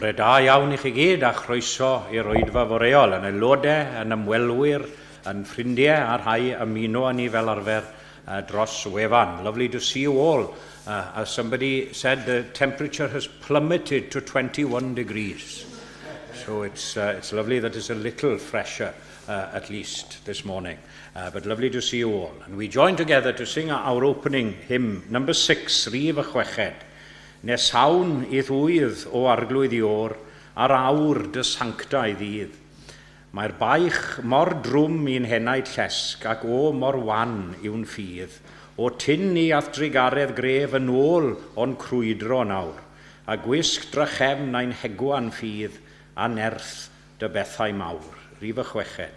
Bore da iawn I chi gyd a chroeso i'r oedfa foreol yn aelodau, yn ymwelwyr, yn ffrindiau a rhai ymuno â ni fel arfer dros wefan. Lovely to see you all. As somebody said, the temperature has plummeted to 21 degrees. So it's lovely that it's a little fresher, at least this morning. But lovely to see you all. And we join together to sing our opening hymn, number 6, Rif y Chweched. Nes hawn I ddwydd o arglwydd I o'r, ar awr dy sanctau ddydd. Mae'r baich mor drwm i'n henaid llesg, ac o mor wan yw'n ffydd. O tyn I ath drigaredd gref yn ôl o'n crwydro nawr, a gwisg drychefn a'n hegwan ffydd, a nerth dy bethau mawr. Rif y Chweched.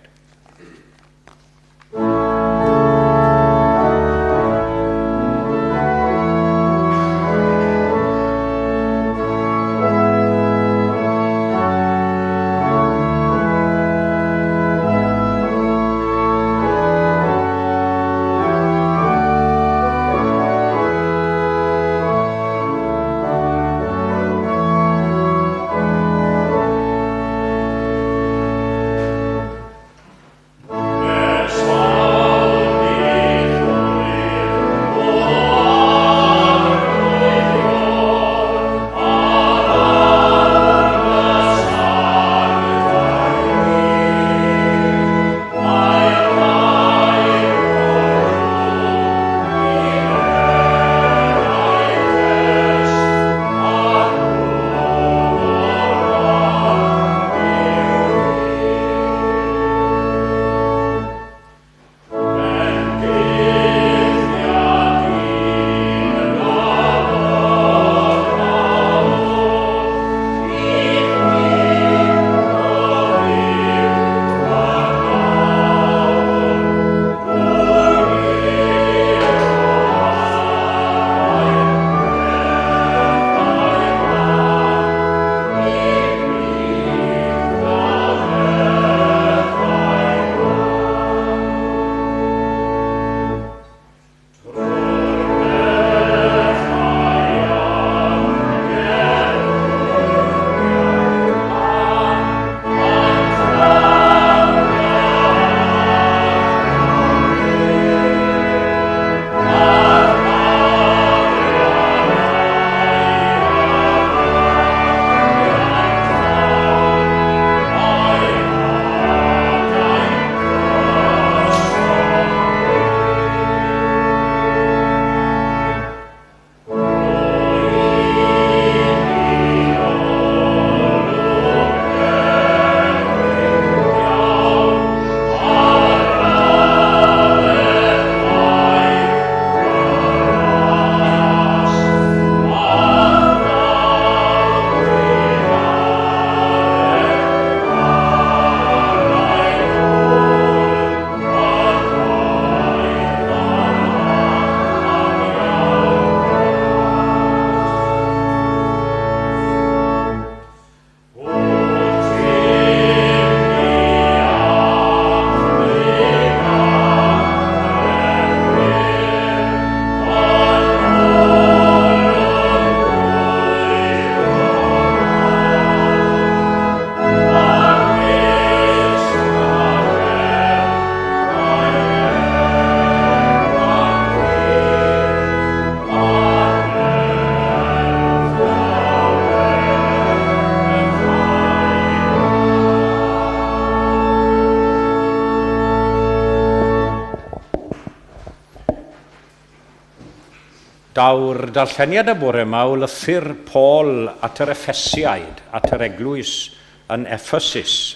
Daw'r darlleniad y bore yma o lythyr Paul at yr Ephesiaid, at yr Eglwys yn Ephesus.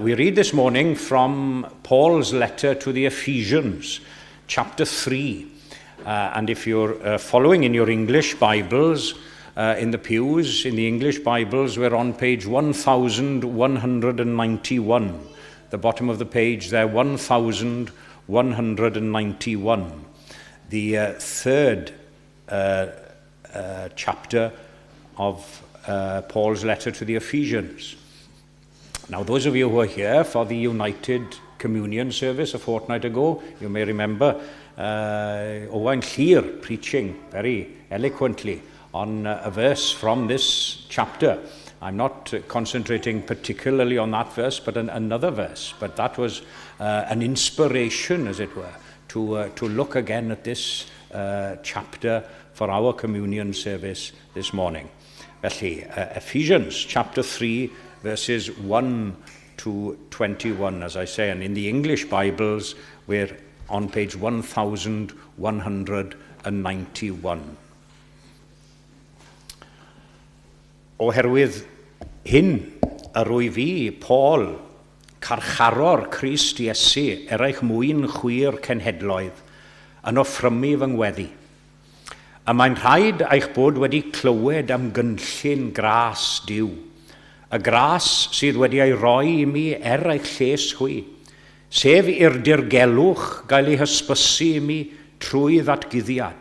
We read this morning from Paul's letter to the Ephesians, chapter 3. And if you're following in your English Bibles, in the pews, in the English Bibles, we're on page 1191. The bottom of the page there, 1191. The third chapter of Paul's letter to the Ephesians. Now, those of you who are here for the United Communion service a fortnight ago, you may remember Owain Llyr preaching very eloquently on a verse from this chapter. I'm not concentrating particularly on that verse, but another verse. But that was an inspiration, as it were, to look again at this chapter for our communion service this morning. Felly, Ephesians chapter 3, verses 1 to 21, as I say, and in the English Bibles, we're on page 1191. Oherwydd hyn, yr rwy fi, Paul, carcharor Crist Iesu, eich mwyn chwir cenhedloedd, yn offrymu fy ngweddi. A mae'n rhaid eich bod wedi clywed am gynllun gras Duw, y gras sydd wedi ei roi i mi eich lles chwi, sef i'r dirgelwch gael ei hysbysu i mi trwy ddatguddiad.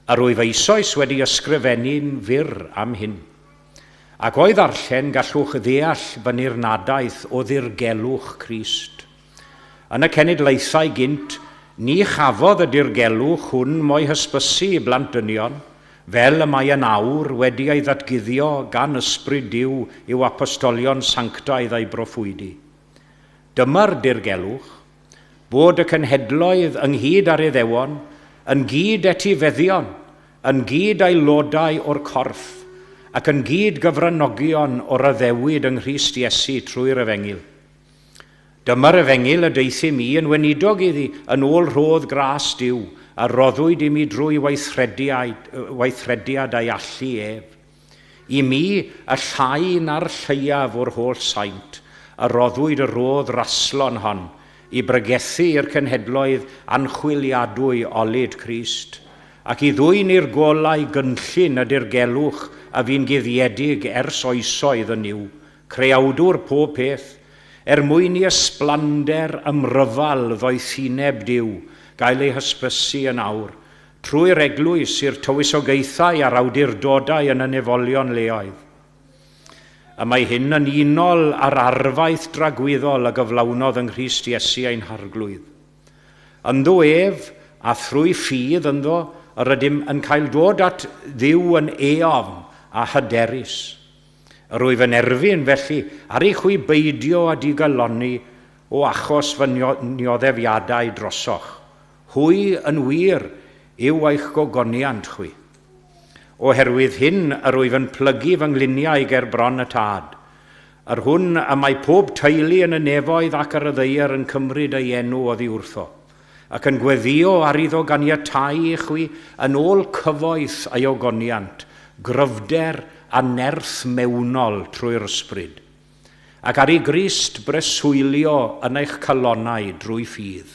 A rwyf eisoes wedi ysgrifennu'n fyr am hyn. Ac o'i ddarllen gallwch ddeall fy nirnadaeth o ddirgelwch Crist. Yn y cenedlaethau gynt, ni chafodd y dirgelwch hwn mo'i hysbysu i blantynion, fel y mae yn awr wedi ei ddatguddio gan ysbryd Duw i'w apostolion sanctaidd a'i broffwydi. Dyma'r dirgelwch, bod y cenhedloedd ynghyd ar Iddewon, yn gyd etifeddion, yn gyd aelodau o'r corff, ac yn gyd gyfranogion o'r addewid yng Nghrist Iesu trwy'r Efengil. Dyma'r Efengil y deithu mi yn wenidog iddi yn ôl rhodd gras Duw, a roddwyd i mi drwy weithrediad a'i allu ef. I mi, y llai na'r lleiaf o'r holl saint, a roddwyd y rodd raslon hon, i bregethu i'r cenhedloedd anchwiliadwy olyd Crist, ac i ddwyn i'r golau gynllun y dirgelwch a fi'n guddiedig ers oesoedd yn niw, creawdwr pob peth, mwyn i ysblander ymryfal ddoethineb Duw, gael ei hysbysu yn awr, trwy'r eglwys i'r tywysogaethau a'r awdurdodau yn y nefolion leoedd. A mae hyn yn unol ar arfaith dragwyddol a gyflawnodd yng Nghrist Iesu ein harglwydd. Ynddo ef, a thrwy ffydd ynddo, yr ydym yn cael dod at Dduw yn eofn a hyderus. Rwyf yn erfyn felly ar eich hwy beidio a digaloni o achos fy nioddefiadau drosoch. Hwy yn wir yw eich gogoniant chwi. Oherwydd hyn yr wyf yn plygu fy ngluniau ger bron y tad. Ar hwn y mae pob teulu yn y nefoedd ac ar y ddeir yn cymryd ei enw oddi wrtho, ac yn gweddio ar iddo ganiatau i chwi yn ôl cyfoeth ei ogoniant, gryfder a nerth mewnol trwy'r ysbryd, ac ar ei Grist breswylio yn eich calonnau drwy ffydd.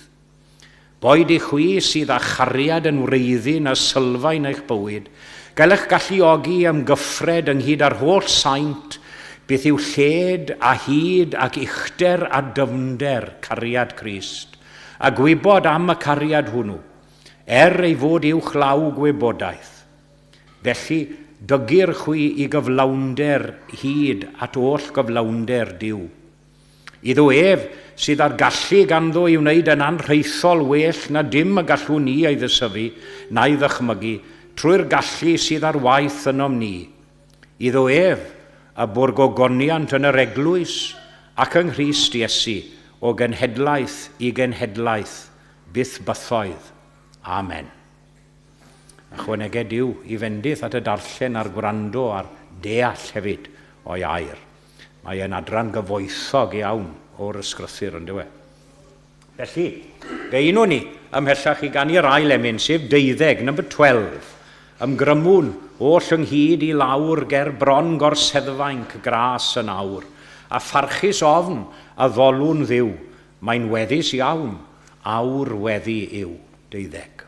Boed i chwi sydd â chariad yn wreiddyn a sylfaen eich bywyd, gael eich galluogi am gyffred ynghyd ar holl saint, beth yw lled a hyd ac uchder a dyfnder cariad Crist, a gwybod am y cariad hwnnw, ei fod uwch law gwybodaeth. Felly, dygir chwi i gyflawnder hyd at oll gyflawnder Duw. Iddo ef sydd ar gallu ganddo i wneud yn anrheithol well na dim y gallwn ni ei ddysyfu na'i ddychmygu trwy'r gallu sydd ar waith ynom ni. Iddo ef a bo'r gogoniant yn yr eglwys ac yng Nghrist Iesu o genhedlaeth i genhedlaeth byth bythoedd. Amen. Ychwanegau Duw i fendith at y darllen a'r gwrando a'r deall hefyd o'i air. Mae e'n adran gyfoethog iawn o'r ysgrythur yn dywe. Felly, geinwn ni ymhellach i gan i'r ail emyn, sef 12, number 12, ymgrymwn oll ynghyd i lawr ger bron gorseddfainc gras yn awr, a pharchus ofn a ddolwn Dduw, mae'n weddus iawn, awr weddi yw 12.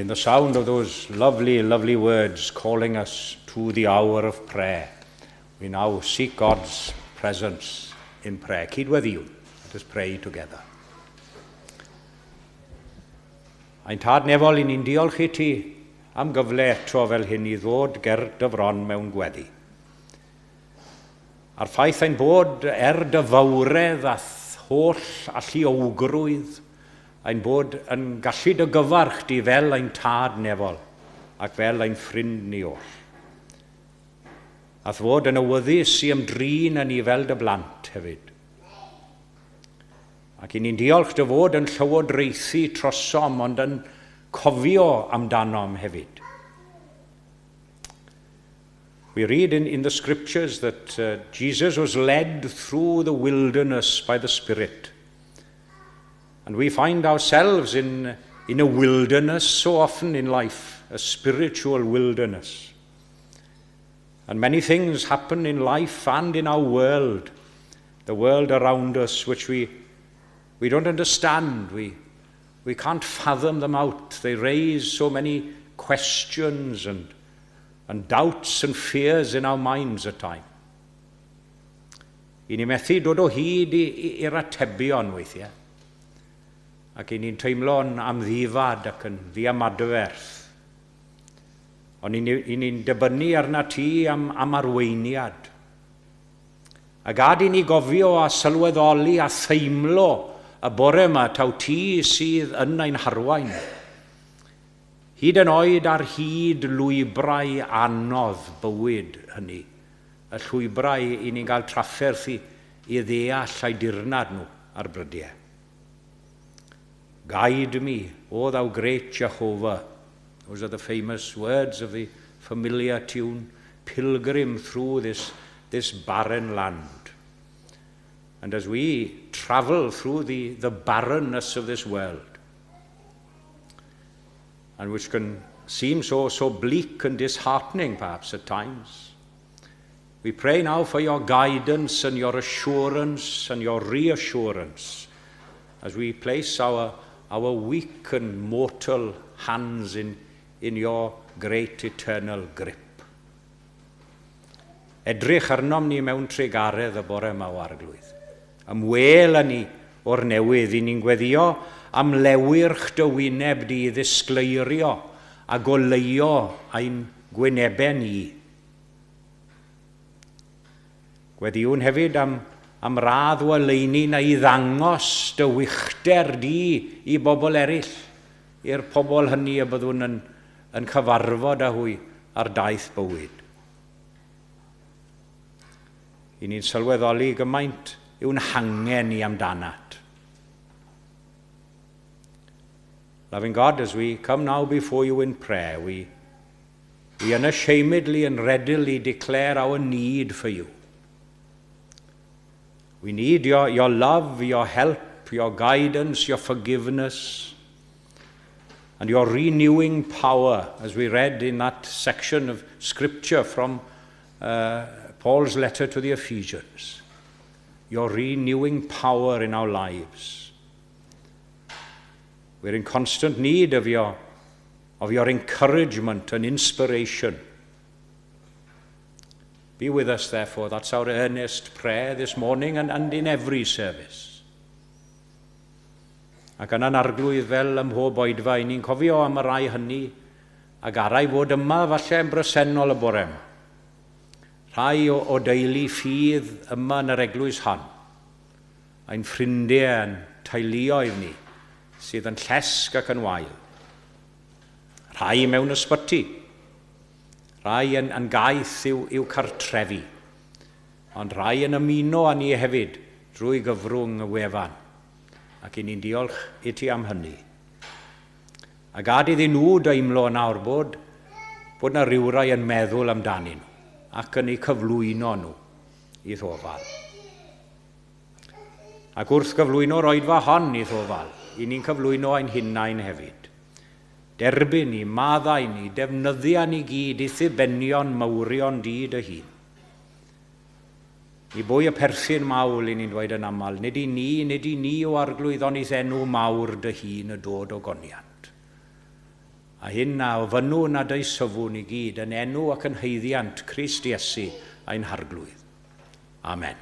in the sound of those lovely, lovely words calling us to the hour of prayer, we now seek God's presence in prayer. Cyd with you. Let us pray together. Ein tad nefol i ni'n diolch i ti am gyfle eto fel hyn i ddod ger dyfron mewn gweddi. A'r ffaith ein bod dy fawredd a holl alluogrwydd, ein bod yn gallu dy gyfarch di fel ein tad nefol ac fel ein ffrind ni oll. Ath fod yn awyddus i ymdrin yn ni fel dy blant hefyd. Ac i ni'n diolch dy fod yn llywodraethu trosom ond yn cofio amdanom hefyd. We read in the scriptures that Jesus was led through the wilderness by the Spirit. And we find ourselves in a wilderness so often in life, a spiritual wilderness. And many things happen in life and in our world, the world around us, which we don't understand. We can't fathom them out. They raise so many questions and doubts and fears in our minds at times. I ni methu dod o hyd i'r atebion weithiau. Ac i ni'n teimlo'n amddifad ac yn ddiamadferth. Ond i ni'n dibynnu arna ti am arweiniad. A gad i ni gofio a sylweddoli a theimlo y bore yma taw ti sydd yn ein harwain. Hyd yn oed ar hyd lwybrau anodd bywyd hynny, y llwybrau i ni'n cael trafferth i ddeall a'i dirnad nhw ar brydiau. Guide me, O thou great Jehovah. Those are the famous words of the familiar tune, Pilgrim through this barren land. And as we travel through the barrenness of this world, and which can seem so bleak and disheartening perhaps at times, we pray now for your guidance and your assurance and your reassurance as we place our weak and mortal hands in your great eternal grip. Edrych arnom ni mewn tregaredd y bore yma o arglwydd. Ymwel â ni o'r newydd i ni'n gweddio am lewyrch dy wyneb di ddisgleirio a goleio ein gwynebau ni. Gweddiwn hefyd am radd o oleini na i ddangos dy wychter di i bobl eraill, i'r pobl hynny y byddwn yn cyfarfod â hwy ar daith bywyd. I ni'n sylweddoli gymaint yw'n hangen ni amdanat. Loving God, as we come now before you in prayer, we unashamedly and readily declare our need for you. We need your love, your help, your guidance, your forgiveness, and your renewing power, as we read in that section of scripture from Paul's letter to the Ephesians. Your renewing power in our lives. We're in constant need of your encouragement and inspiration. Be with us, therefore. That's our earnest prayer this morning and in every service. Ac yna'n arglwydd fel ym mhob oedfa, ni'n cofio am y rai hynny ac arai fod yma falle yn bresennol y bore yma. Rhai o deulu ffydd yma yn yr eglwys hon. Ein ffrindiau yn teuluoedd ni sydd yn llesg ac yn wael. Rhai mewn ysbyty. Rhai yn gaeth i'w cartrefi. Ond rhai yn ymuno â ni hefyd drwy gyfrwng y wefan. Ac i ni'n diolch i ti am hynny. A gad iddyn nhw deimlo nawr bod na rywrai yn meddwl amdanyn nhw ac yn eu cyflwyno nhw i ddofal. Ac wrth gyflwyno'r oedfa hon i ddofal, i ni'n cyflwyno ein hunain hefyd. Derbyn ni, maddau ni, defnyddia ni gyd i ddibenion mawrion di dy hun. I bwy y perthyn mawl i ni'n dweud yn aml, nid i ni o arglwyddon i ddenw mawr dy hun y dod o goniant. A hyn a ofynnw nad oes sofwn i gyd yn enw ac yn heiddiant Crist Iesu a'n harglwydd. Amen.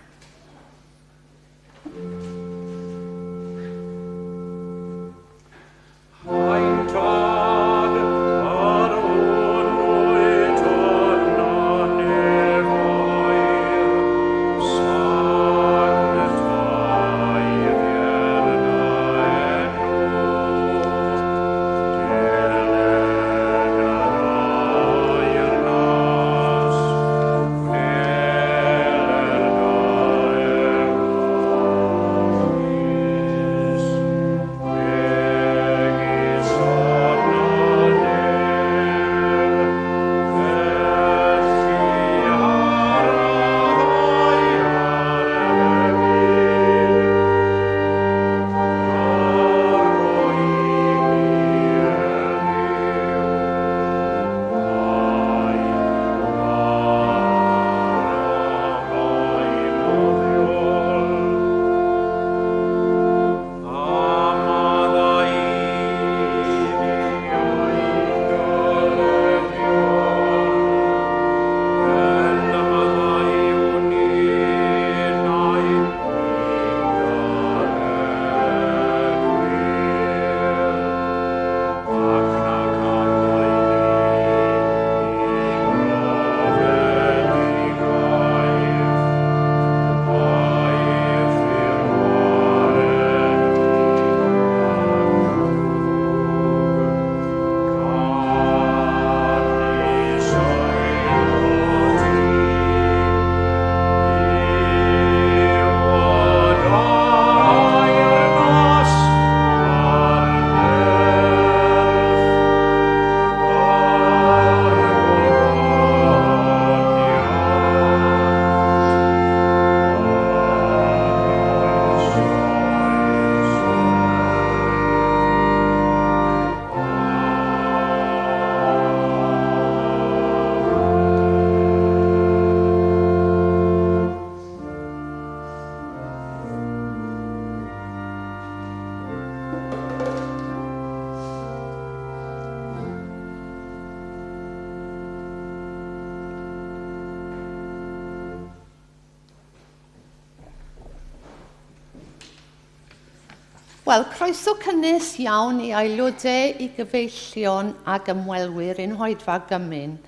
Wel, croeso cynnes iawn i aelodau, i gyfeillion ac ymwelwyr ein hoedfa gymyn,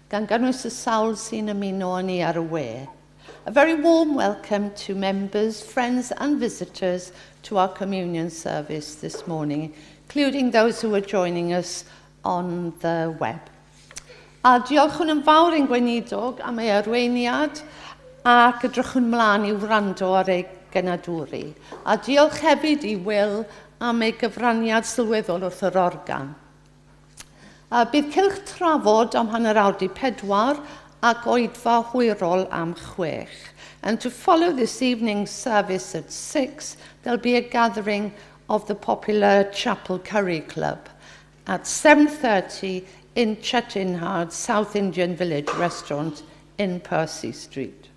gan gynnwys y sawl sy'n ymuno ni ar y we. A very warm welcome to members, friends and visitors to our communion service this morning, including those who are joining us on the web. A diolch yn fawr ein gweinidog am ei arweiniad ac edrychwn mlaen i wrando ar ei gynadwri. A diolch hefyd i Will am ei gyfraniad sylweddol wrth yr organ. Bydd cylch trafod am hanner awr 4 ac oedfa hwyrol am 6. And to follow this evening's service at 6, there'll be a gathering of the popular Chapel Curry Club at 7:30 in Chettinghard, South Indian Village Restaurant in Percy Street.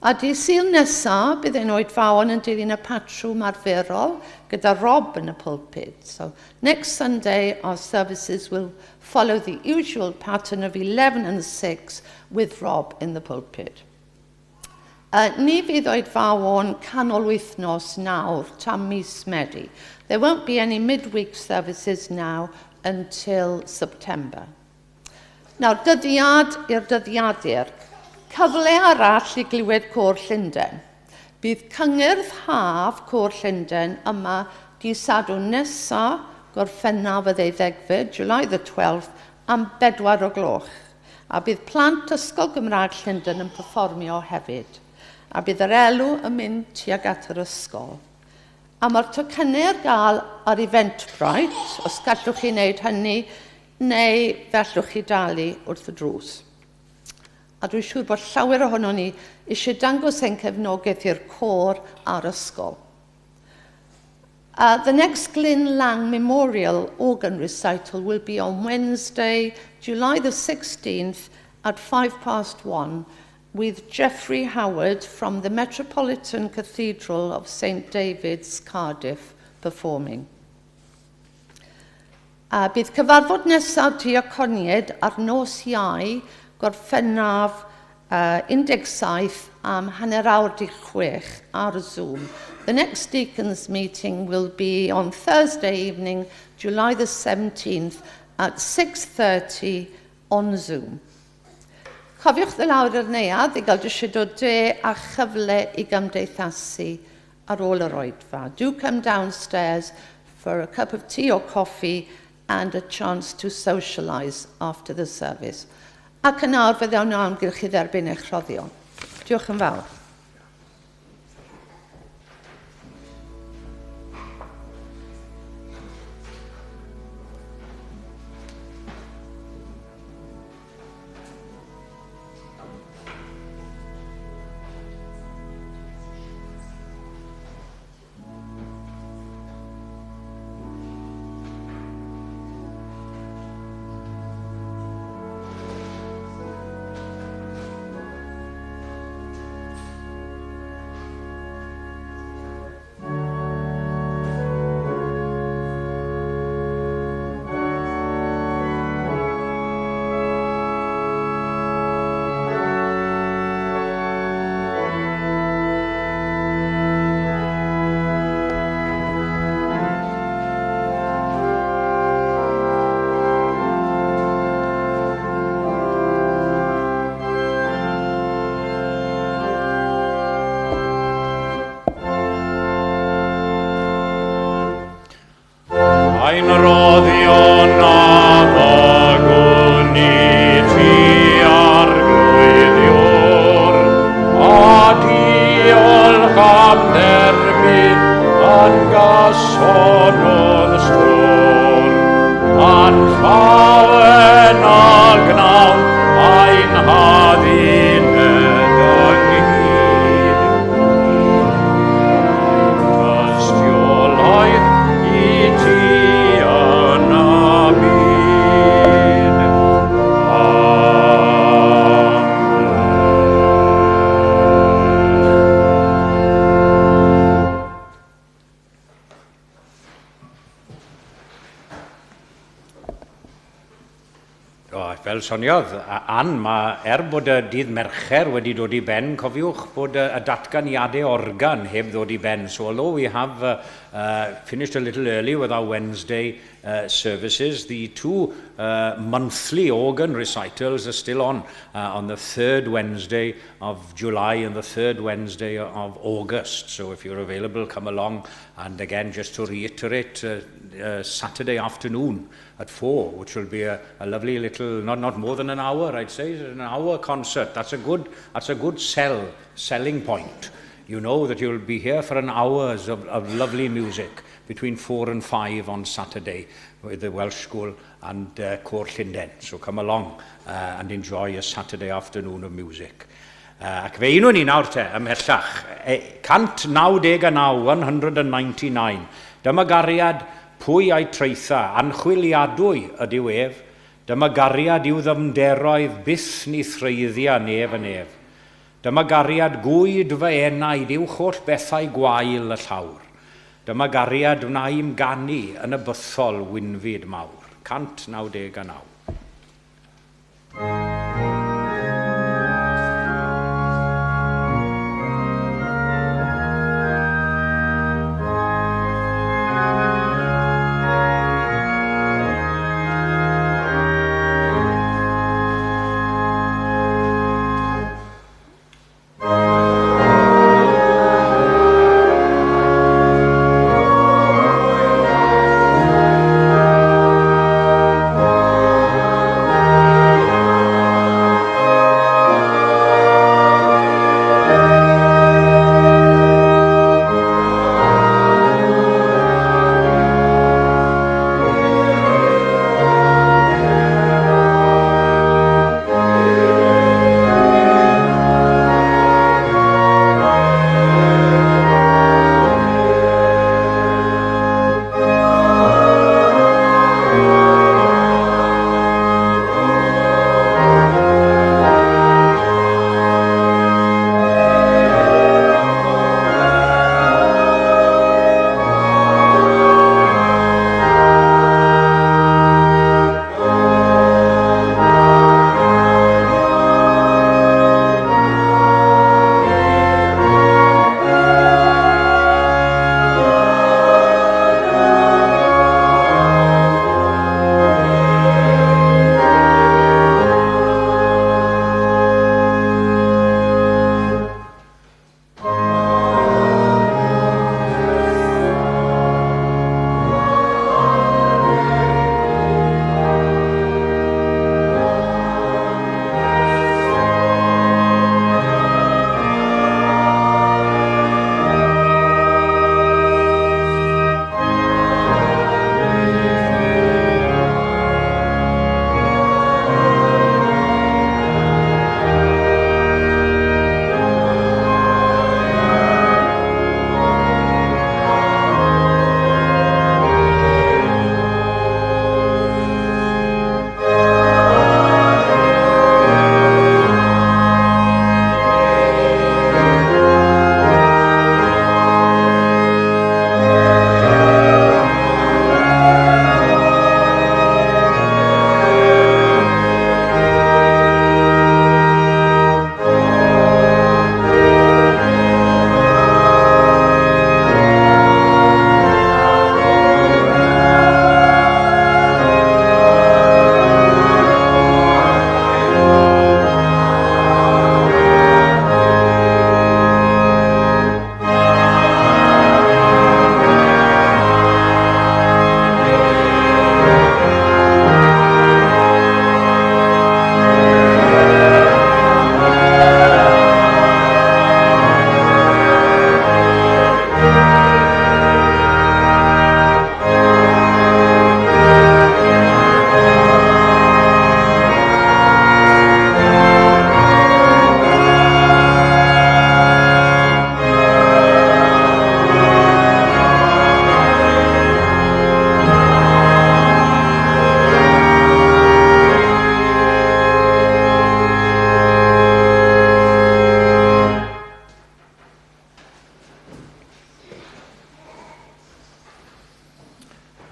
A di Sul nesaf, bydd ein oedfaon yn dilyn y patrwm arferol gyda Rob yn y pulpit. So next Sunday, our services will follow the usual pattern of 11 and 6 with Rob in the pulpit. Ni fydd oedfaon canol wythnos nawr tam mis Medi. There won't be any midweek services now until September. Nawr, dyddiad i'r dyddiadur. Cyfle arall i glywed Côr Llundain. Bydd cyngyrdd haf Côr Llundain yma di Sadwrn nesa, Gorffennaf y 12, July the 12th, am 4 o'clock. A bydd plant ysgol Gymraeg Llundain yn perfformio hefyd. A bydd yr elw yn mynd tuag at yr ysgol. A mae'r tocynnau ar gael ar Eventbrite, os gallwch chi wneud hynny, neu fellwch chi dalu wrth y drws. A dwi'n siŵr bod llawer ohono ni eisiau dangos ein cefnogaeth i'r côr a'r ysgol. The next Glyn Lang Memorial Organ Recital will be on Wednesday, July the 16th at 1:05 with Geoffrey Howard from the Metropolitan Cathedral of St David's, Cardiff, performing. Bydd cyfarfod nesaf diaconiaid ar nos Iau, Gorffennaf 17 am hanner awr 6 ar Zoom. The next deacons meeting will be on Thursday evening, July the 17th at 6:30 on Zoom. Cofiwch y lawr yr neuad i gael dysgu o de a chyfle i gymdeithasu ar ôl yr oedfa. Do come downstairs for a cup of tea or coffee and a chance to socialise after the service. Ac yn awr fydd awn o amgylch i dderbyn eich rhoddion. Diolch yn fawr. Ein roddion a bagwn i ti arglwyddiwr, a diolch am derbyn yn gasonodd stwr, a'n llawen a gnawn ein haddyn ynghyd. Tystiolaeth i ti yn y byd. Fel soniodd, mae bod y dydd Mercher wedi dod i ben, cofiwch bod y datganiadau organ heb ddod i ben. So although we have finished a little early with our Wednesday services, the two monthly organ recitals are still on the third Wednesday of July and the third Wednesday of August. So if you're available, come along. And again, just to reiterate, Saturday afternoon at 4, which will be a lovely little, not more than an hour, I'd say, an hour concert. That's a good selling point. You know that you'll be here for an hour of lovely music between 4 and 5 on Saturday with the Welsh School and Cwr Llundain. So come along and enjoy a Saturday afternoon of music. Ac fe unwn ni nawr te, ymhellach, 199, 199. Dyma gariad pwy a'i treitha, anchwiliadwy ydyw ef. Dyma gariad i'w ddymderoedd byth ni threiddia nef yn ef. Dyma gariad gwyd fy enaid i'w holl bethau gwael y llawr. Dyma gariad wna i'm ganu yn y bythol wynfyd mawr. 199.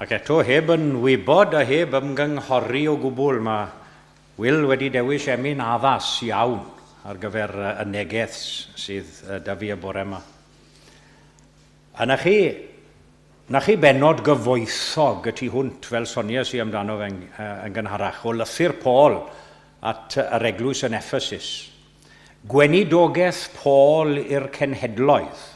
Ac eto, heb yn wybod a heb ymgynghori o gwbl, mae Will wedi dewis emyn addas iawn ar gyfer y neges sydd da fi y bore yma. A na chi benod gyfoethog y tu hwnt fel sonias i amdano fe yn gynharach o lythyr Paul at yr eglwys yn Ephesus. Gweinidogaeth Paul i'r cenhedloedd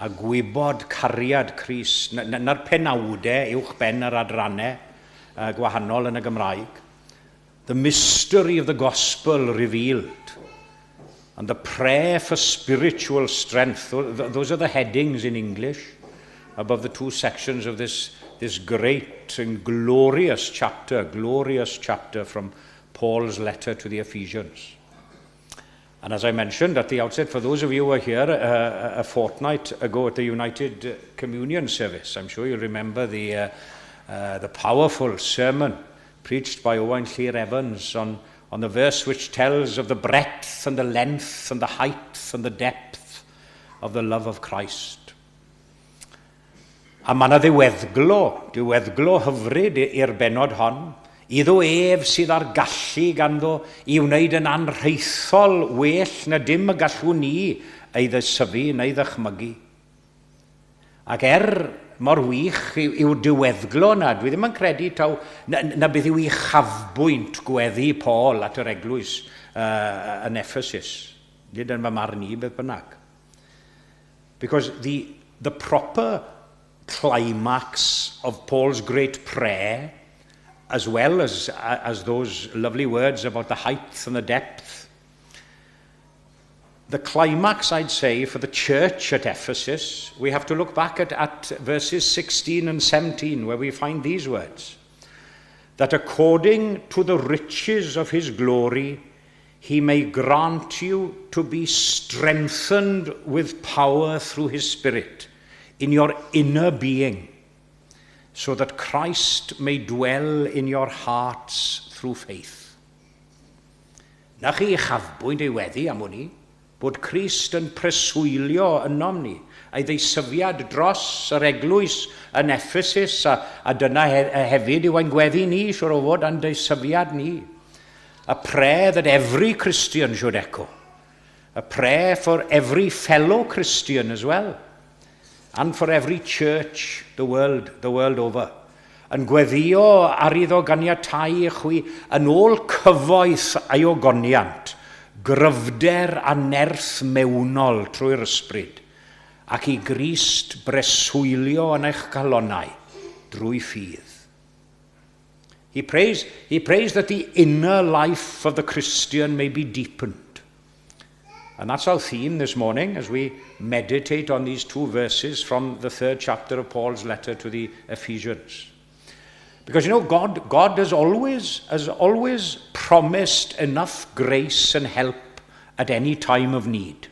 a gwybod cariad Crist. Na'r penawdau uwch ben yr adrannau gwahanol yn y Gymraeg. The mystery of the gospel revealed and the prayer for spiritual strength. Those are the headings in English above the two sections of this great and glorious chapter from Paul's letter to the Ephesians. And as I mentioned at the outset, for those of you who were here a fortnight ago at the United Communion service, I'm sure you'll remember the powerful sermon preached by Owain Llyr Evans on the verse which tells of the breadth and the length and the height and the depth of the love of Christ. A mae yna ddiweddglo hyfryd i'r benod hon, iddo ef sydd ar gallu ganddo i wneud yn anrheithol well na dim y gallwn ni ei ddysyfu neu ddychmygu. Ac mor wych yw'r diweddglo yna, dwi ddim yn credu taw na beth yw I chafbwynt gweddi Paul at yr eglwys yn Ephesus. Nid yn fy marn I beth bynnag. Because the proper climax of Paul's great prayer, as well as those lovely words about the height and the depth, the climax, I'd say, for the church at Ephesus, we have to look back at verses 16 and 17, where we find these words. That according to the riches of his glory, he may grant you to be strengthened with power through his Spirit in your inner being, so that Christ may dwell in your hearts through faith. Na chi chafbwynt ei weddi am hwnni, bod Crist yn preswylio ynom ni, a'i ddeisyfiad dros yr eglwys yn Ephesus, a dyna hefyd yw ein gweddi ni, siwr o fod, a'n ddeisyfiad ni. A prayer that every Christian should echo. A prayer for every fellow Christian as well. And for every church the world over. Yn gweddio ar iddo ganiatau I chwi yn ôl cyfoeth a'i ogoniant, gryfder a nerth mewnol trwy'r ysbryd, ac I Grist breswylio yn eich calonnau drwy ffydd. He prays that the inner life of the Christian may be deepened. And that's our theme this morning as we meditate on these two verses from the 3rd chapter of Paul's letter to the Ephesians. Because, you know, God has always promised enough grace and help at any time of need.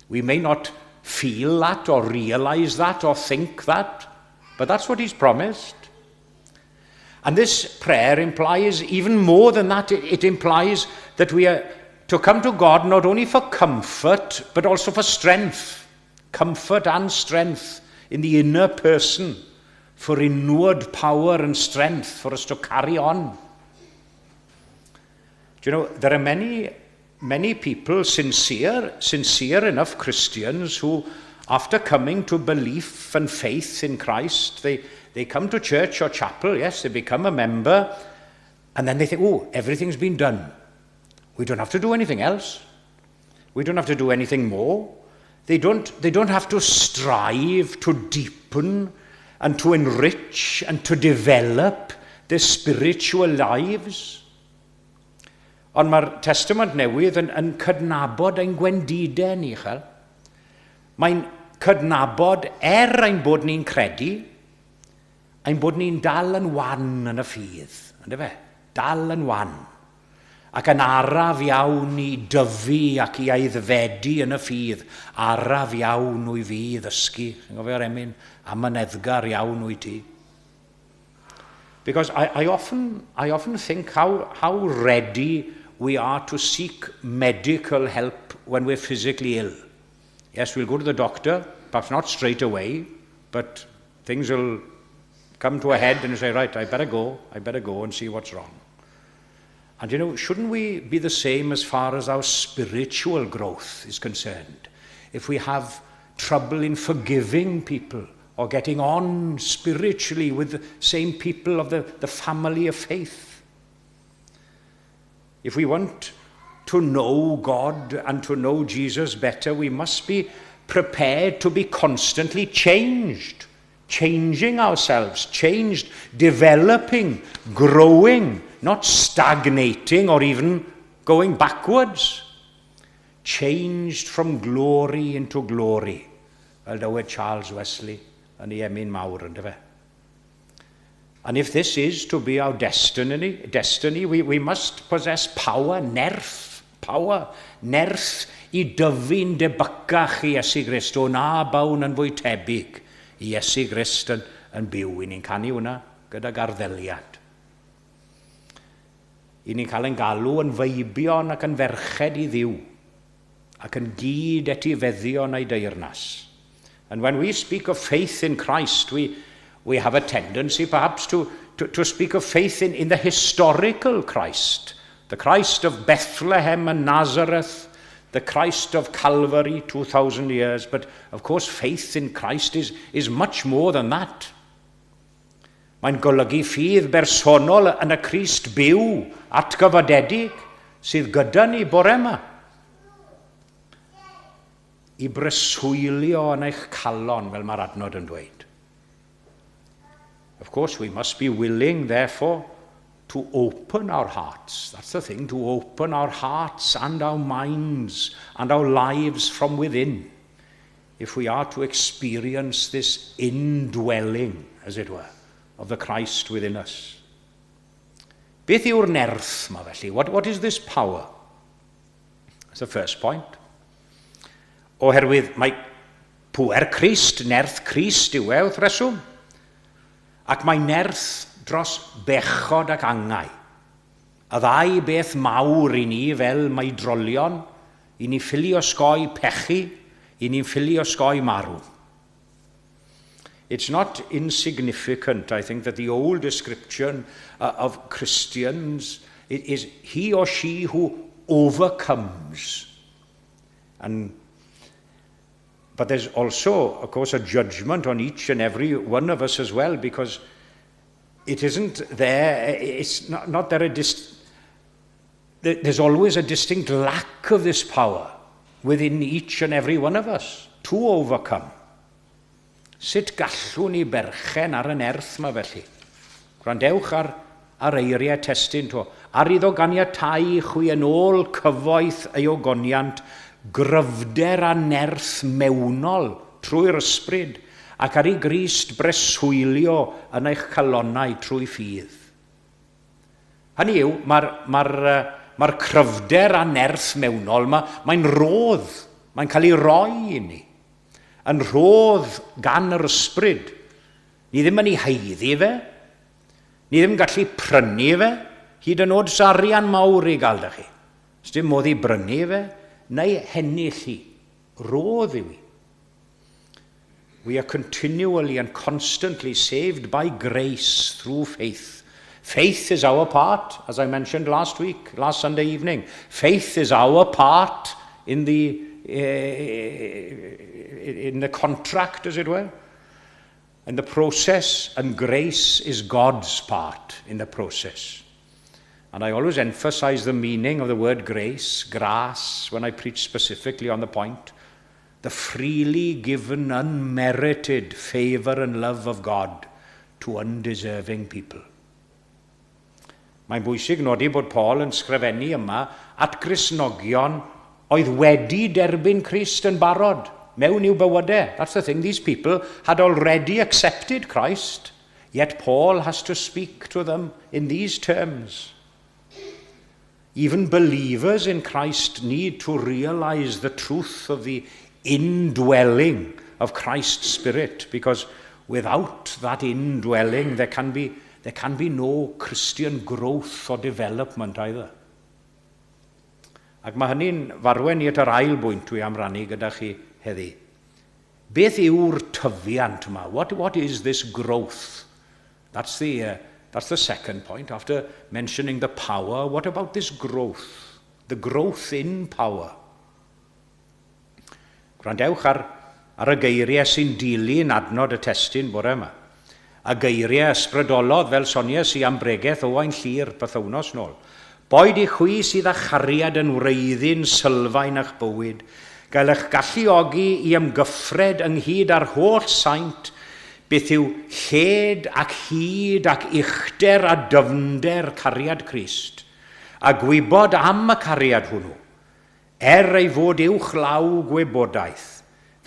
We may not feel that or realize that or think that, but that's what he's promised. And this prayer implies even more than that. It implies that we are to come to God not only for comfort, but also for strength. Comfort and strength in the inner person, for inward power and strength for us to carry on. Do you know, there are many people, sincere enough Christians, who, after coming to belief and faith in Christ, they come to church or chapel, yes, they become a member, and then they think, oh, everything's been done. We don't have to do anything else. We don't have to do anything more. They don't have to strive to deepen and to enrich and to develop their spiritual lives. Ond mae'r Testament Newydd yn cydnabod ein gwendidau ni, chael. Mae'n cydnabod ein bod ni'n credu, ein bod ni'n dal yn wan yn y ffydd, ynddo fe? Dal yn wan. Ac yn araf iawn I dyfu ac I aeddfedu yn y ffydd, araf iawn I fi ddysgu. Yn gofio'r emyn, amyneddgar iawn I ti. Because I often think how ready we are to seek medical help when we're physically ill. Yes, we'll go to the doctor, perhaps not straight away, but things will come to a head and you say, right, I better go and see what's wrong. And shouldn't we be the same as far as our spiritual growth is concerned? If we have trouble in forgiving people or getting on spiritually with the same people of the family of faith. If we want to know God and to know Jesus better, we must be prepared to be constantly changed, changing ourselves, developing, growing, not stagnating or even going backwards. Changed from glory into glory. Fel dywed Charles Wesley yn ei emyn mawr ynddo fe. And if this is to be our destiny, we must possess power, nerth i dyfu'n debycach i Iesu Grist, o na bawn yn fwy tebyg i Iesu Grist yn byw. I ni'n canu hwnna gyda garddeliad. I ni'n cael ein galw yn feibion ac yn ferched i Dduw, ac yn gyd etifeddion ei deyrnas. And when we speak of faith in Christ, we have a tendency perhaps to speak of faith in the historical Christ, the Christ of Bethlehem and Nazareth, the Christ of Calvary 2,000 years. But of course, faith in Christ is much more than that. Mae'n golygu ffydd bersonol yn y Crist byw, atgyfodedig, sydd gyda ni bore yma. I breswylio yn eich calon, fel mae'r adnod yn dweud. Of course, we must be willing, therefore, to open our hearts. That's the thing, to open our hearts and our minds and our lives from within, if we are to experience this indwelling, as it were, of the Christ within us. Beth yw'r nerth ma felly? What is this power? That's the first point. Oherwydd mae pŵer Crist, nerth Crist yw wrth reswm. Ac mae nerth dros bechod ac angau. A ddau beth mawr i ni fel maedrolion, i ni ffili osgoi pechu, i ni'n ffili osgoi marw. It's not insignificant, I think, that the old description of Christians is he or she who overcomes. But there's also, of course, a judgment on each and every one of us as well, because it isn't there, it's not there there's always a distinct lack of this power within each and every one of us to overcome. Sut gallwn ni berchen ar y nerth ma felly? Gwrandewch ar eiriau testyn to. Ar iddo ganiatáu chwi yn ôl cyfoeth ei ogoniant, gryfder a nerth mewnol trwy'r ysbryd, ac ar ei Grist breswylio yn eich calonnau trwy ffydd. Hynny yw, mae'r cryfder a nerth mewnol, mae'n rodd, mae'n cael ei roi i ni, yn rodd gan yr ysbryd. Ni ddim yn ei heiddi fe, ni ddim yn gallu prynu fe, hyd yn oed sarian mawr i gael da chi. Os dim modd i brynu fe, neu hennill hi, rodd yw hi. We are continually and constantly saved by grace through faith. Faith is our part, as I mentioned last Sunday evening. Faith is our part in the contract, as it were, in the process, and grace is God's part in the process. And I always emphasize the meaning of the word grace, when I preach specifically on the point. The freely given, unmerited favor and love of God to undeserving people. Mae'n bwysig nodi bod Paul yn sgrifennu yma at Gristnogion oedd wedi derbyn Crist yn barod mewn i'w bywydau. That's the thing, these people had already accepted Christ, yet Paul has to speak to them in these terms. Even believers in Christ need to realize the truth of the indwelling of Christ's Spirit, because without that indwelling there can be no Christian growth or development either. Ac mae hynny'n farwen i at yr ail bwynt dwi am rannu gyda chi heddi. Beth yw'r tyfiant yma? What is this growth That's the second point. After mentioning the power, what about this growth? The growth in power. Gwrandewch ar y geiriau sy'n dilyn adnod y testun bore yma. A geiriau ysbrydolodd fel Sonia sy'n am bregaeth Owain Llyr bythownos nôl. Boed I chwi sydd â chariad yn wreiddyn sylfaen a'ch bywyd, gael eich galluogi I ymgyffred ynghyd ar holl saint, beth yw lled ac hyd ac uchder a dyfnder cariad Crist, a gwybod am y cariad hwnnw, ei fod uwch law gwybodaeth,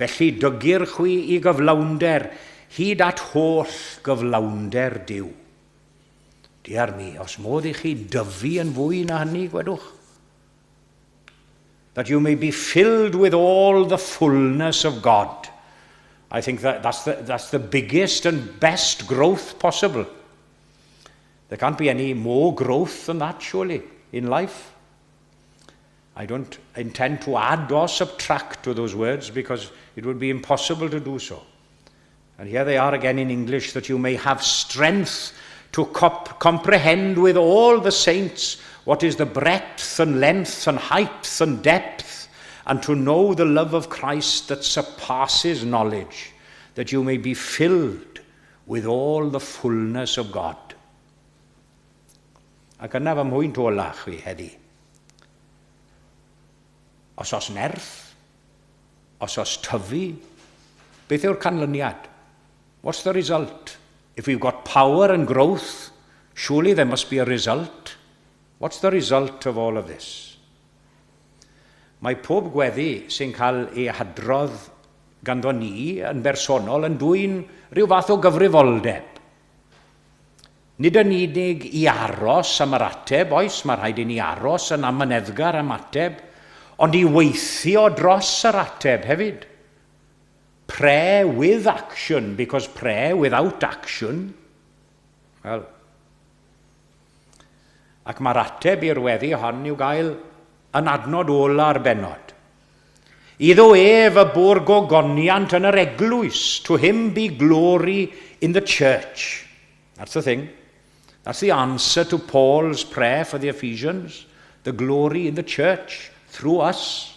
felly dygir chwi I gyflawnder, hyd at holl gyflawnder Duw. Diar mi, os modd I chi dyfu yn fwy na hynny, gwedwch. That you may be filled with all the fullness of God. I think that's the biggest and best growth possible. There can't be any more growth than that, surely, in life. I don't intend to add or subtract to those words because it would be impossible to do so. And here they are again in English, that you may have strength to comprehend with all the saints what is the breadth and length and height and depth, and to know the love of Christ that surpasses knowledge, that you may be filled with all the fullness of God. Ac yna fy mwynt ola chwi heddi. Os nerth, os tyfu, beth yw'r canlyniad? What's the result? If we've got power and growth, surely there must be a result. What's the result of all of this? Mae pob gweddi sy'n cael ei hadrodd ganddo ni yn bersonol yn dwy'n rhyw fath o gyfrifoldeb. Nid yn unig I aros am yr ateb, oes, mae rhaid I ni aros yn amyneddgar am ateb, ond I weithio dros yr ateb hefyd. Prayer with action, because prayer without action, well, ac mae'r ateb i'r weddi hon i'w gael yn adnod ola ar benod. Iddo fy bwr gogoniant yn yr eglwys, to him be glory in the church. That's the thing. That's the answer to Paul's prayer for the Ephesians, the glory in the church through us.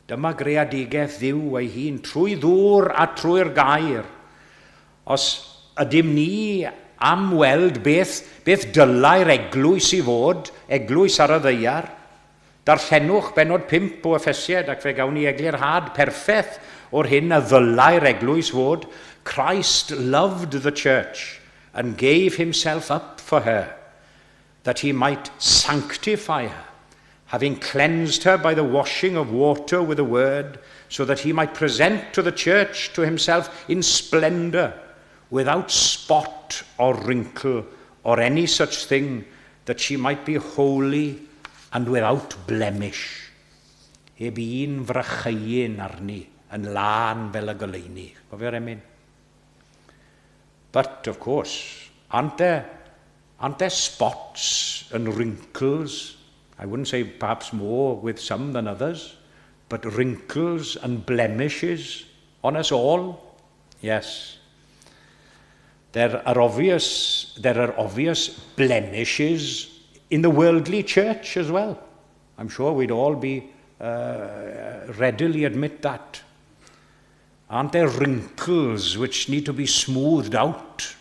Dyma greadigaeth Dduw ei hun, trwy ddŵr a trwy'r gair. Os ydym ni am weld beth dylai'r eglwys I fod, eglwys ar y ddeiar, darllenwch benod 5 o Effesied ac fe gawn ni eglurhad perffaith o'r hyn a ddylai'r eglwys fod. Christ loved the church and gave himself up for her, that he might sanctify her, having cleansed her by the washing of water with the word, so that he might present to the church to himself in splendor, without spot or wrinkle or any such thing, that she might be holy and without blemish. Heb un frychyin arni, yn lan fel y goleuni. Cofio'r emyn? But, of course, aren't there spots and wrinkles? I wouldn't say perhaps more with some than others, but wrinkles and blemishes on us all? Yes. There are obvious blemishes in the worldly church as well. I'm sure we'd all be readily admit that. Aren't there wrinkles which need to be smoothed out?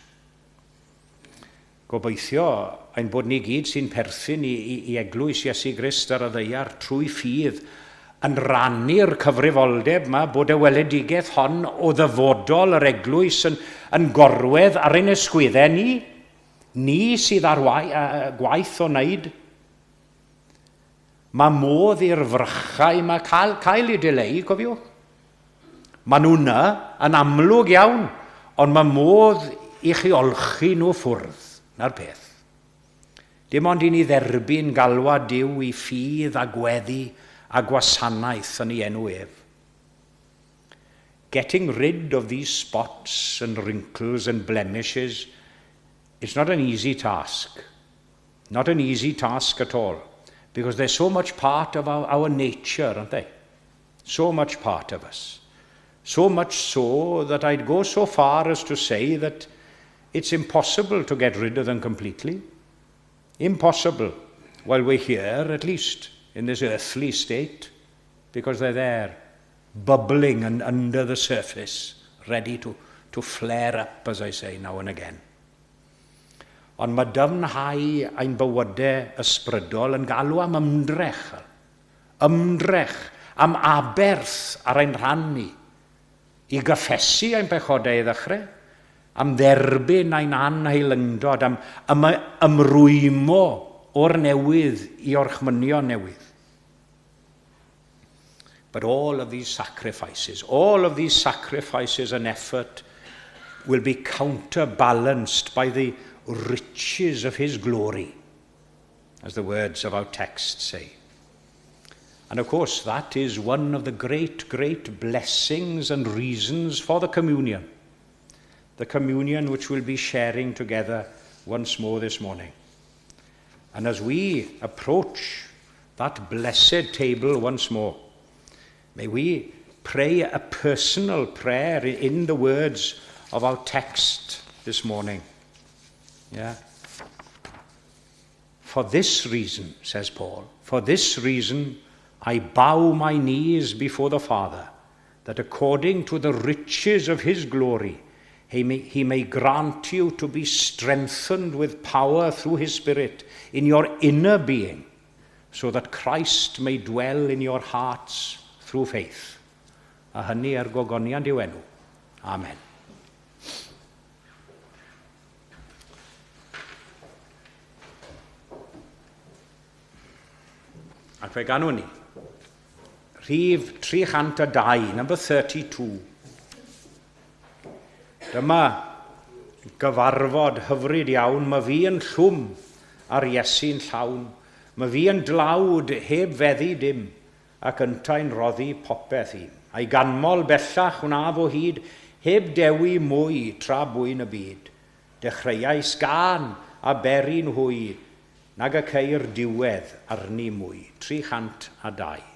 Gobeithio ein bod ni gyd sy'n perthyn I eglwys Iesu Grist ar y ddeiar trwy ffydd yn rannu'r cyfrifoldeb yma bod y weledigaeth hon o ddyfodol yr eglwys yn gorwedd ar ein ysgwyddau ni sydd ar gwaith o wneud. Mae modd i'r frychau yma cael I dileu, cofiwch. Mae nhw yna yn amlwg iawn, ond mae modd I chi olchi nhw ffwrdd. Na'r peth. Dim ond I ni dderbyn galwad Duw I ffydd a gweddi a gwasanaeth yn Ei enw ef. Getting rid of these spots and wrinkles and blemishes is not an easy task. Not an easy task at all. Because they're so much part of our nature, aren't they? So much part of us. So much so that I'd go so far as to say that it's impossible to get rid of them completely. Impossible while we're here, at least in this earthly state, because they're there, bubbling and under the surface, ready to flare up, as I say, now and again. Ond mae dyfnhau ein bywydau ysbrydol yn galw am ymdrech am aberth ar ein rhan ni, i gyffesu ein pechodau i ddechrau, am dderbyn ein anheilyngdod, am ymrwymo o'r newydd i orchmynion newydd. But all of these sacrifices and effort will be counterbalanced by the riches of his glory, as the words of our text say. And of course, that is one of the great, great blessings and reasons for the communion which we'll be sharing together once more this morning. And as we approach that blessed table once more, may we pray a personal prayer in the words of our text this morning. Yeah. For this reason, says Paul, for this reason I bow my knees before the Father, that according to the riches of his glory, he may grant you to be strengthened with power through his Spirit in your inner being, so that Christ may dwell in your hearts through faith. A hynny ar gogoniant i'w enw. Amen. Ac fe ganwn ni, rhif 302, number 32. Dyma gyfarfod hyfryd iawn, mae fi yn llwm ar Iesu'n llawn, mae fi yn dlawd heb feddu dim, ac yntau'n roddi popeth i. A'i ganmol bellach wnaf o hyd, heb dewi mwy tra bwyn y byd. Dechreuais gan a berin hwy, nag y ceir diwedd arni mwy. 302.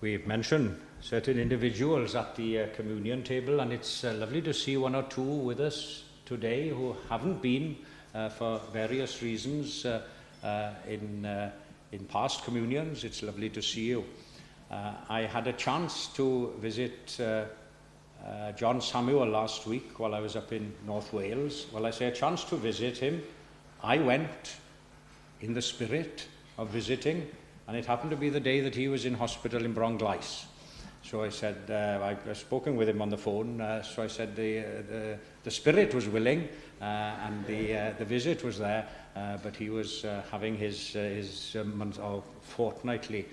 We've mentioned certain individuals at the communion table, and it's lovely to see one or two with us today who haven't been for various reasons in past communions. It's lovely to see you. I had a chance to visit John Samuel last week while I was up in North Wales. Well, I say a chance to visit him. I went in the spirit of visiting, and it happened to be the day that he was in hospital in Bronglais. So I said, I've spoken with him on the phone, so I said the spirit was willing and the visit was there, but he was having his fortnightly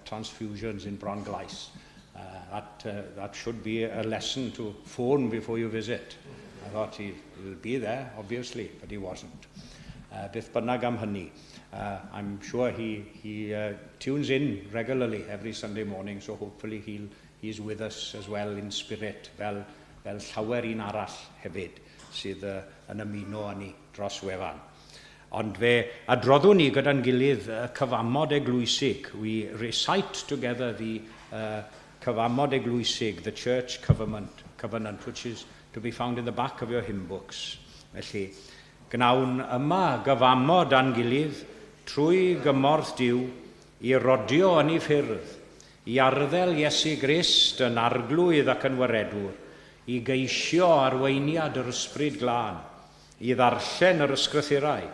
transfusions in Bronglais. That should be a lesson to phone before you visit. I thought he'll be there, obviously, but he wasn't. Beth bynnag am hynny. I'm sure he tunes in regularly every Sunday morning, so hopefully he's with us as well in spirit, fel llawer un arall hefyd sydd yn ymuno â ni dros wefan. Ond fe adroddwn ni gyda'n gilydd cyfamod eglwysig. We recite together the cyfamod eglwysig, the church covenant, which is to be found in the back of your hymn books. Felly, gnawn yma gyfamod a'n gilydd trwy gymorth Duw i rodio yn ei ffyrdd, i arddel Iesu Grist yn arglwydd ac yn waredwr, i geisio arweiniad yr ysbryd glân, i ddarllen yr ysgrythurau,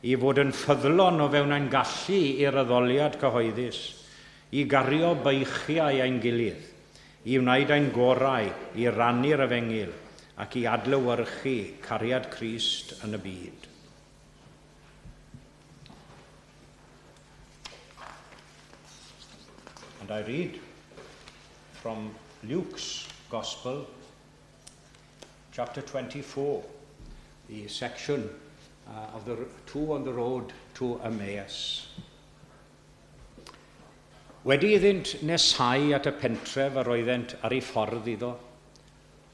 i fod yn ffyddlon o fewn ein gallu i'r addoliad cyhoeddus, i gario beichiau ein gilydd, i wneud ein gorau, i rannu'r efengil, ac i adlewyrchu cariad Crist yn y byd. And I read from Luke's Gospel, chapter 24, the section of the two on the road to Emmaus. Wedi iddynt nesau at y pentref yr oeddent ar ei ffordd iddo,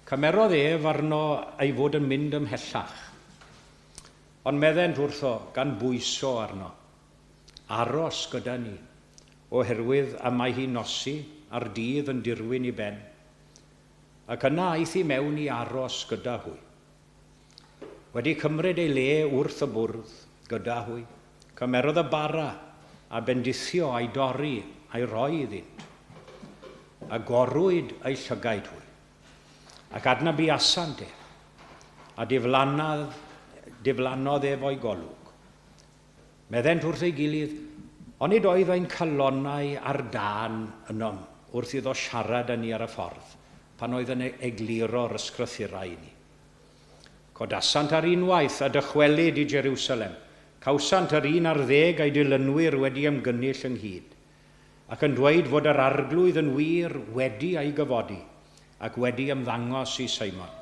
cymerodd ef arno ei fod yn mynd ymhellach, ond meddent wrtho gan bwyso arno, aros gyda ni, oherwydd y mae hi nosi a'r dydd yn dirwyn i ben, ac yna aeth hi mewn i aros gyda hwy. Wedi cymryd ei le wrth y bwrdd gyda hwy, cymerodd y bara a bendithio a'i dorri a'i roi iddynt, a gorwyd ei llygaid hwy, ac adnabuasant ef, a diflannodd ef o'i golwg. Meddent wrth ei gilydd, onid oedd ein calonnau ar dan ynom wrth iddo siarad â ni ar y ffordd, pan oedd yn egluro'r ysgrythurau ni. Codasant ar unwaith a dychwelyd i Jerusalem, cawsant ar 11 ei dilynwyr wedi ymgynnull ynghyd, ac yn dweud fod yr arglwydd yn wir wedi ei gyfodi, ac wedi ymddangos i Seimon.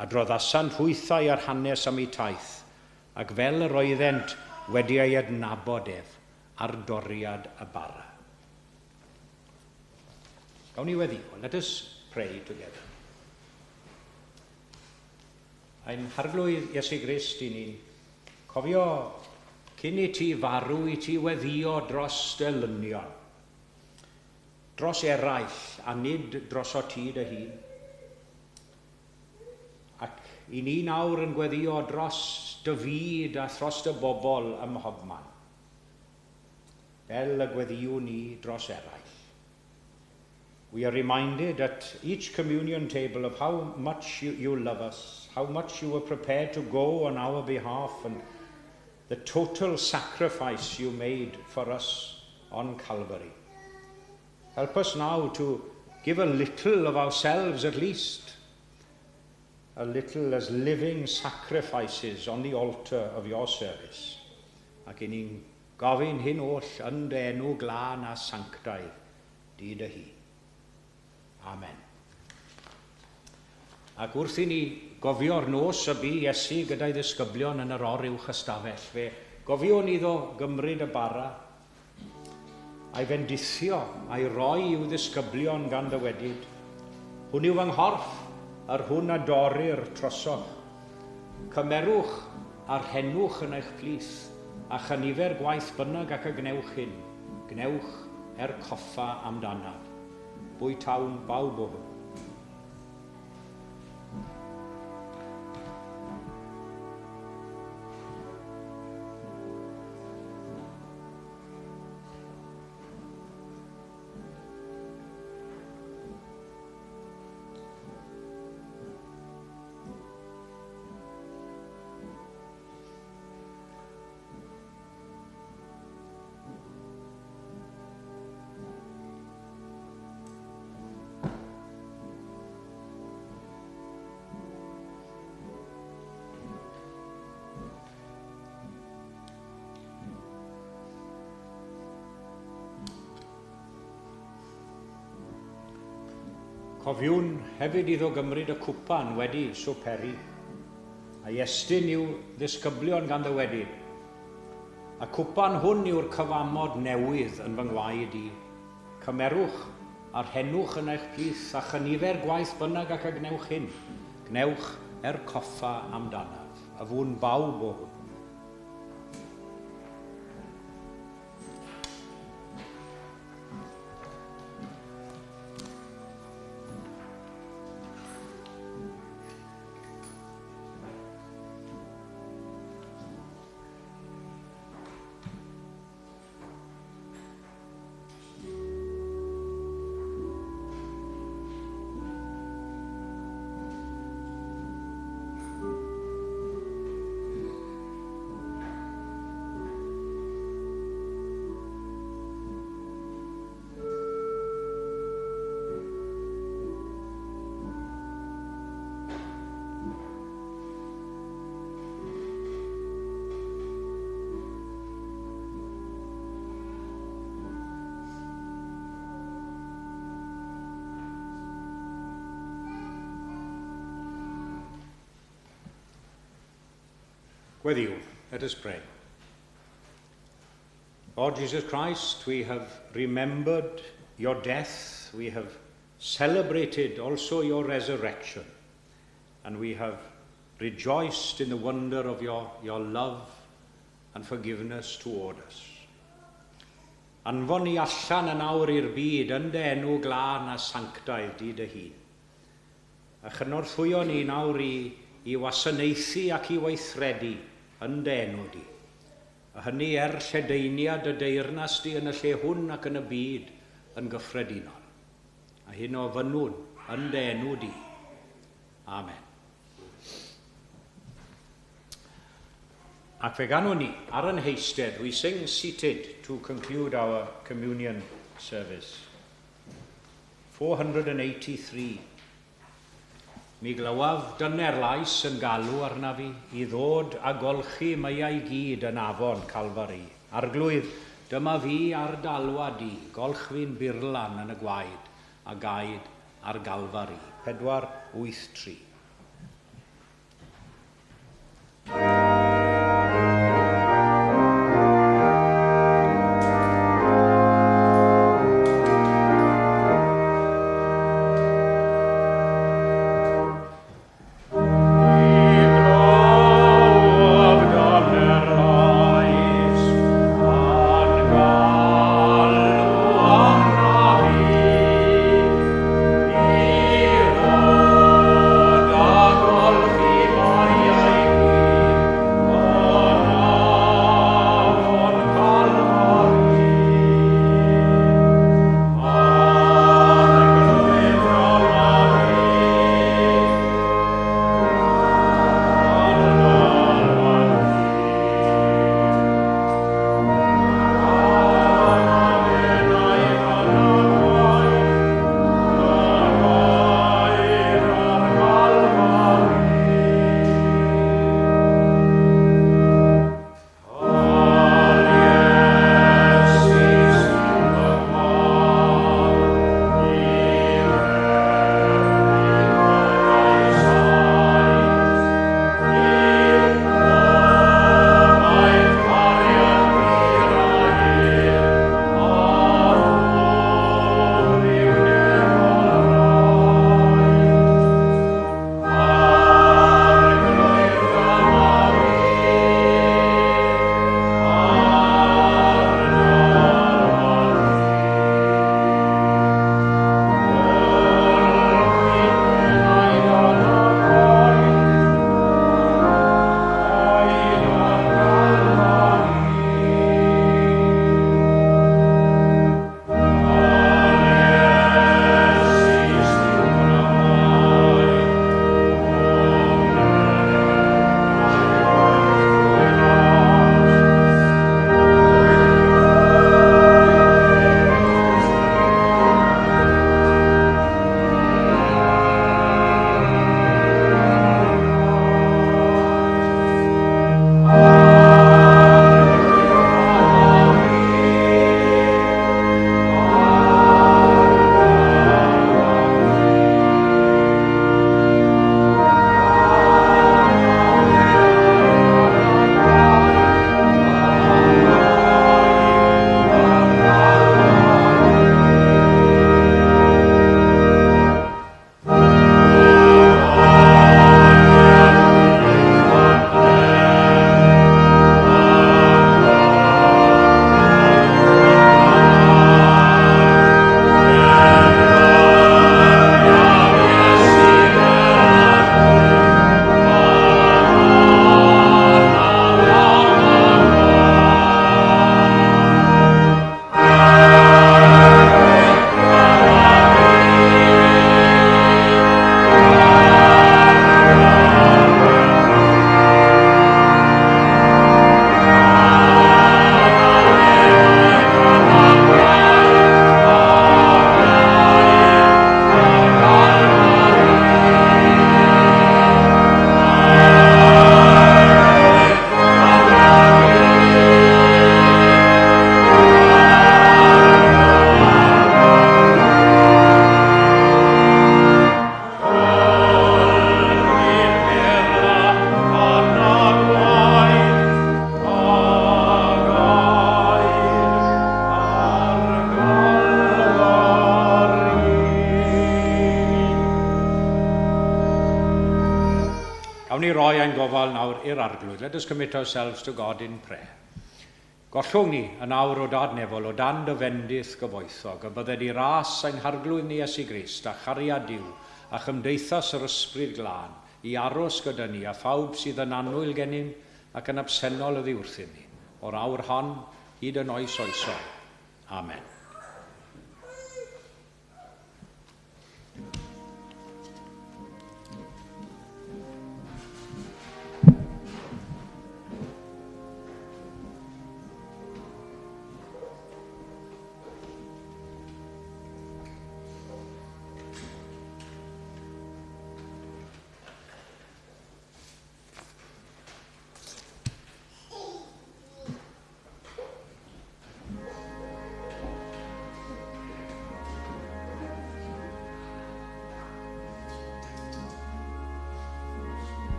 Adroddasant hwythau ar hanes am ei taith, ac fel yr oeddent wedi ei adnabod ef ar doriad y bara. Gawn ni weddio. Let us pray together. Ein harglwydd Iesu Grist i ni'n cofio cyn i ti farw i ti weddio dros dy lynion, dros eraill a nid dros o ti dy hun. Ac i ni nawr yn gweddio dros dy fyd a dros dy bobl ym mhobman, fel y gweddio ni dros eraill. We are reminded at each communion table of how much you love us, how much you were prepared to go on our behalf, and the total sacrifice you made for us on Calvary. Help us now to give a little of ourselves at least, a little as living sacrifices on the altar of your service. Ac i ni'n gofyn hyn oll yn dy enw glân a sanctaidd, di dy hun. Amen. Ac wrth i ni gofio'r nos y bu Iesu gyda'i ddisgyblion yn yr oryw chystafell, fe gofion iddo gymryd y bara, a'i fendithio, a'i roi i'w ddisgyblion gan ddywedid. Hwn yw fy nghorff, ar hwn a dorir trosoch. Cymerwch a'r henwch yn eich plith, a chanifer gwaith bynnag ac y gnewch hyn. Gnewch coffa amdanaf. Bwy tawn bawb o hwn. Cofiwn hefyd iddo gymryd y cwpan wedi swperi, a estyn i'w ddisgyblion gan ddywedyd. A cwpan hwn yw'r cyfamod newydd yn fy ngwaed i. Cymerwch a'r henwch yn eich plith a chynifer gwaith bynnag ac y gnewch hyn. Gnewch coffa amdanaf, a fwn bawb o hwn. With you, let us pray. Lord Jesus Christ, we have remembered your death, we have celebrated also your resurrection, and we have rejoiced in the wonder of your love and forgiveness toward us. Anfon ni allan yn awr i'r byd yn dy enw glân a sanctaidd di dy hun. A chynorthwyo ni nawr i wasanaethu ac i weithredu yn dy enw di. A hynny lledaeniad y deyrnas di yn y lle hwn ac yn y byd yn gyffredinol. A hyn o fynwn yn dy enw di. Amen. Ac fe ganwn ni ar yn heistedd, we sing seated to conclude our communion service. 483. Mi glywaf dyner lais yn galw arna fi i ddod a golchi meiau gyd yn afon Calfari. Arglwydd, dyma fi ar dalwad i, golch fi'n burlan yn y gwaed a gaed ar Galfari. 483. Oh i'r arglwydd. Let us commit ourselves to God in prayer. Gollwng ni yn awr o dadnefol o dan dy fendith gyfoethog, a bydde di ras ein harglwydd ni Iesu Grist a chariad Duw a chymdeithas yr ysbryd glân i aros gyda ni a phawb sydd yn annwyl gennym ac yn absennol y ddiwrthyn ni. O'r awr hon, hyd yn oes oesol. Amen.